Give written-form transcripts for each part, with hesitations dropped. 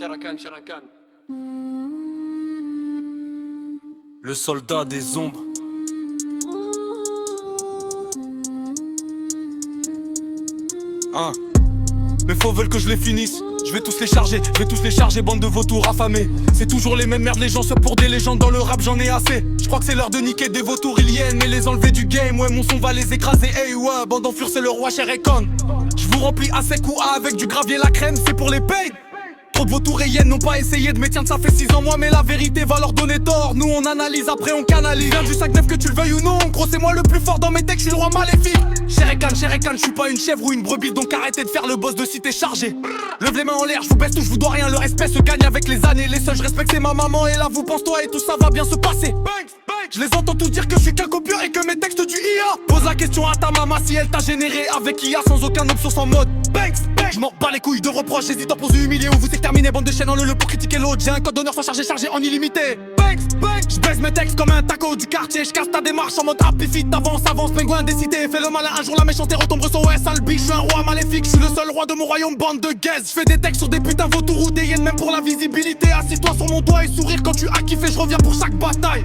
Sherakan, Sherakan. Le soldat des ombres. Mes faux veulent que je les finisse. Je vais tous les charger, bande de vautours affamés. C'est toujours les mêmes merdes, les gens se pour des légendes dans le rap, j'en ai assez. Je crois que c'est l'heure de niquer des vautours iliennes et les enlever du game. Ouais, mon son va les écraser, hey ouais, bande en fur, c'est le roi Sherakan. Je vous remplis à sec ou à avec du gravier, la crème, c'est pour les payes. Trop de vautours et hyènes n'ont pas essayé de m'éteindre, ça fait 6 ans moi, mais la vérité va leur donner tort. Nous on analyse, après on canalise. Viens du 5-9 que tu le veuilles ou non, gros c'est moi le plus fort dans mes textes, je suis le roi maléfique. Sherakan, je suis pas une chèvre ou une brebis, donc arrêtez de faire le boss de cité chargé. Lève les mains en l'air, je vous baisse tout, je vous dois rien, le respect se gagne avec les années. Les seuls je respecte c'est ma maman et là vous pense-toi et tout ça va bien se passer. Je les entends tous dire que je suis qu'un copieur et que mes textes du IA. Pose la question à ta maman si elle t'a généré avec IA sans aucun option sans mode. Je m'en bats les couilles de reproches, j'hésite en poser humilié ou vous exterminer, bande de chaînes en le pour critiquer l'autre. J'ai un code d'honneur soit chargé en illimité. Je baisse mes textes comme un taco du quartier, je casse ta démarche en mode happy fit. Avance, pingouin des cités, fais le malin, un jour la méchanceté retombe sur ouais sale biche. Je suis un roi maléfique, je suis le seul roi de mon royaume, bande de gaze. Je fais des textes sur des putains vautours ou des hyènes, même pour la visibilité. Assis-toi sur mon doigt et sourire quand tu as kiffé, je reviens pour chaque bataille.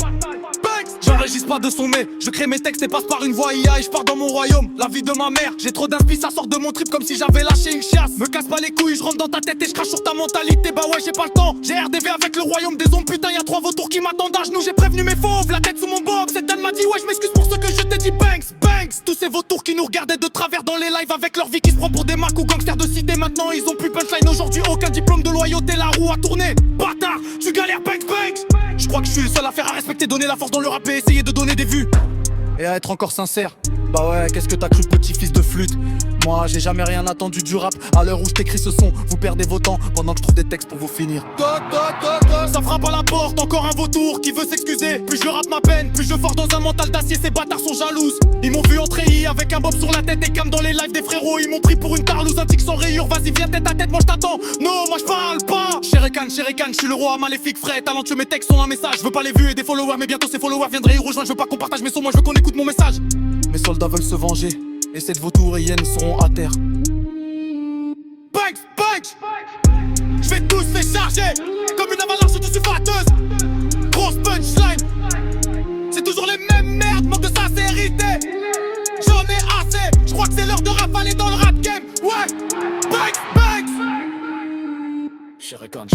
J'enregistre pas de son mais je crée mes textes et passe par une voie IA et je pars dans mon royaume, la vie de ma mère. J'ai trop d'inspi, ça sort de mon trip comme si j'avais lâché une chiasse. Me casse pas les couilles, je rentre dans ta tête et je crache sur ta mentalité. Bah ouais j'ai pas le temps, j'ai RDV avec le royaume des ombres. Putain y'a 3 vautours qui m'attendent à genoux, j'ai prévenu mes fauves, la tête sous mon bob. Cette dame m'a dit ouais je m'excuse pour ce que je t'ai dit. Banks, tous ces vautours qui nous regardaient de travers dans les lives avec leur vie qui se prend pour des marques ou gangsters de cité. Maintenant ils ont plus punchline, aujourd'hui aucun diplôme de loyauté, la roue a tourné. Bâtard, tu galères Banks. Je crois que je suis le seul à faire à respecter, donner la force dans le rap et essayer de donner des vues et à être encore sincère. Bah ouais, qu'est-ce que t'as cru petit fils de flûte? Moi j'ai jamais rien attendu du rap. À l'heure où je t'écris ce son, vous perdez vos temps pendant que je trouve des textes pour vous finir. Ça frappe à la porte, encore un vautour qui veut s'excuser. Plus je rappe ma peine, plus je force dans un mental d'acier. Ces bâtards sont jalouses. Ils m'ont vu en treillis avec un bob sur la tête et cam dans les lives des frérots. Ils m'ont pris pour une tarlouse, un tic sans rayure. Vas-y viens tête à tête, moi je t'attends. Non, moi je parle pas. Sherakan, je suis le roi maléfique, frais, talentueux. Mes textes sont un message. Je veux pas les vues et des followers, mais bientôt ces followers viendraient y rejoindre. Je veux pas qu'on partage mes sons, moi je veux qu'on écoute mon message. Mes soldats veulent se venger et cette vautours et hyènes seront à terre. Je vais tous les charger comme une avalanche de sufateuse. Grosse punchline, c'est toujours les mêmes merdes, manque de sincérité. J'en ai assez, je crois que c'est l'heure de ravaler dans le rap game. Ouais, Banks. Sherakan.